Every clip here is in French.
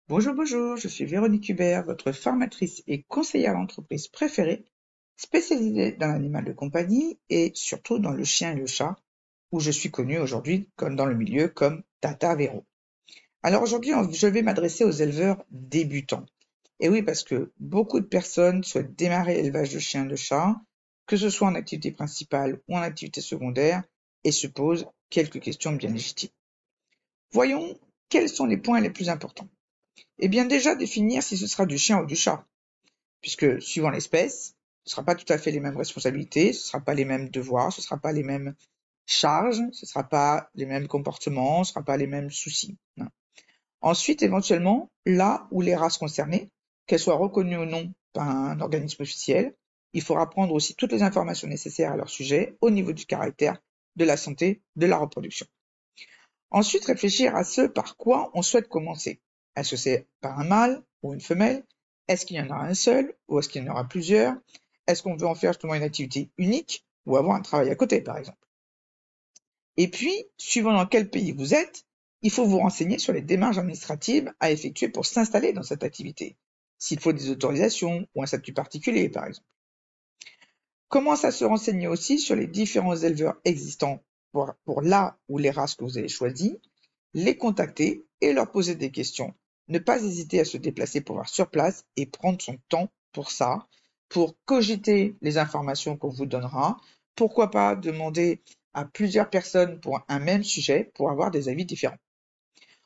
Bonjour, bonjour, je suis Véronique Hubert, votre formatrice et conseillère d'entreprise préférée, spécialisée dans l'animal de compagnie et surtout dans le chien et le chat, où je suis connue aujourd'hui comme dans le milieu comme Tata Véro. Alors aujourd'hui, je vais m'adresser aux éleveurs débutants. Et oui, parce que beaucoup de personnes souhaitent démarrer l'élevage de chiens et de chats, que ce soit en activité principale ou en activité secondaire, et se posent quelques questions bien légitimes. Voyons quels sont les points les plus importants. Eh bien déjà définir si ce sera du chien ou du chat, puisque suivant l'espèce, ce ne sera pas tout à fait les mêmes responsabilités, ce ne sera pas les mêmes devoirs, ce ne sera pas les mêmes charges, ce ne sera pas les mêmes comportements, ce ne sera pas les mêmes soucis. Ensuite, éventuellement, là où les races concernées, qu'elles soient reconnues ou non par un organisme officiel, il faudra prendre aussi toutes les informations nécessaires à leur sujet au niveau du caractère, de la santé, de la reproduction. Ensuite, réfléchir à ce par quoi on souhaite commencer. Est-ce que c'est par un mâle ou une femelle? Est-ce qu'il y en aura un seul ou est-ce qu'il y en aura plusieurs? Est-ce qu'on veut en faire justement une activité unique ou avoir un travail à côté, par exemple? Et puis, suivant dans quel pays vous êtes, il faut vous renseigner sur les démarches administratives à effectuer pour s'installer dans cette activité. S'il faut des autorisations ou un statut particulier, par exemple. Commence à se renseigner aussi sur les différents éleveurs existants pour là ou les races que vous avez choisies, les contacter et leur poser des questions. Ne pas hésiter à se déplacer pour voir sur place et prendre son temps pour ça, pour cogiter les informations qu'on vous donnera. Pourquoi pas demander à plusieurs personnes pour un même sujet pour avoir des avis différents.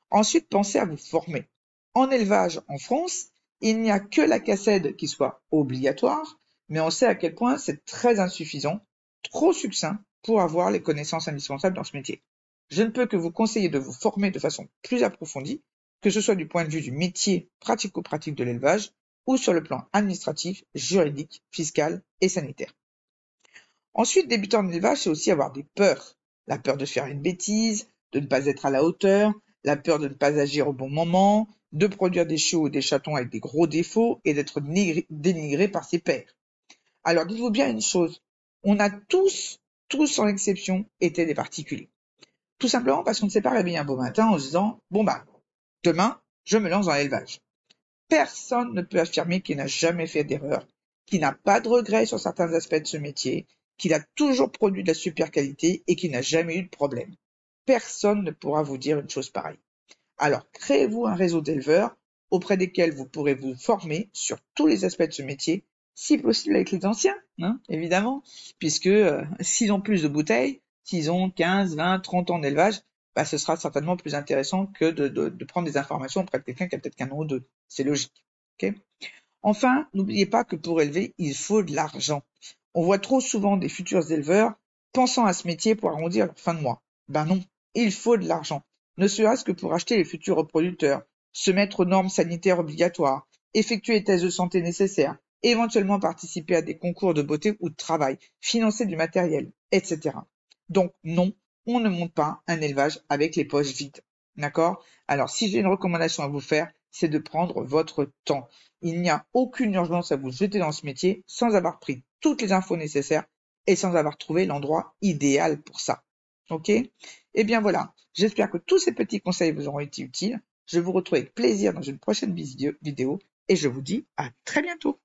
Ensuite, pensez à vous former. En élevage en France, il n'y a que la CACED qui soit obligatoire, mais on sait à quel point c'est très insuffisant, trop succinct pour avoir les connaissances indispensables dans ce métier. Je ne peux que vous conseiller de vous former de façon plus approfondie, que ce soit du point de vue du métier pratico-pratique de l'élevage ou sur le plan administratif, juridique, fiscal et sanitaire. Ensuite, débuter en élevage, c'est aussi avoir des peurs. La peur de faire une bêtise, de ne pas être à la hauteur, la peur de ne pas agir au bon moment, de produire des chiots ou des chatons avec des gros défauts et d'être dénigré par ses pairs. Alors dites-vous bien une chose, on a tous sans exception, été des particuliers. Tout simplement parce qu'on ne s'est pas réveillé un beau matin en se disant « Bon bah, demain, je me lance dans l'élevage ». Personne ne peut affirmer qu'il n'a jamais fait d'erreur, qu'il n'a pas de regrets sur certains aspects de ce métier, qu'il a toujours produit de la super qualité et qu'il n'a jamais eu de problème. Personne ne pourra vous dire une chose pareille. Alors, créez-vous un réseau d'éleveurs auprès desquels vous pourrez vous former sur tous les aspects de ce métier, si possible avec les anciens, évidemment, puisque s'ils ont plus de bouteilles, s'ils ont 15, 20, 30 ans d'élevage, bah, ce sera certainement plus intéressant que de prendre des informations auprès de quelqu'un qui a peut-être qu'un an ou deux. C'est logique. Okay. Enfin, n'oubliez pas que pour élever, il faut de l'argent. On voit trop souvent des futurs éleveurs pensant à ce métier pour arrondir leur fin de mois. Ben non, il faut de l'argent, ne serait-ce que pour acheter les futurs reproducteurs, se mettre aux normes sanitaires obligatoires, effectuer les tests de santé nécessaires, éventuellement participer à des concours de beauté ou de travail, financer du matériel, etc. Donc non, on ne monte pas un élevage avec les poches vides. D'accord? Alors si j'ai une recommandation à vous faire, c'est de prendre votre temps. Il n'y a aucune urgence à vous jeter dans ce métier sans avoir pris toutes les infos nécessaires et sans avoir trouvé l'endroit idéal pour ça. Ok? Eh bien voilà, j'espère que tous ces petits conseils vous auront été utiles. Je vous retrouve avec plaisir dans une prochaine vidéo et je vous dis à très bientôt.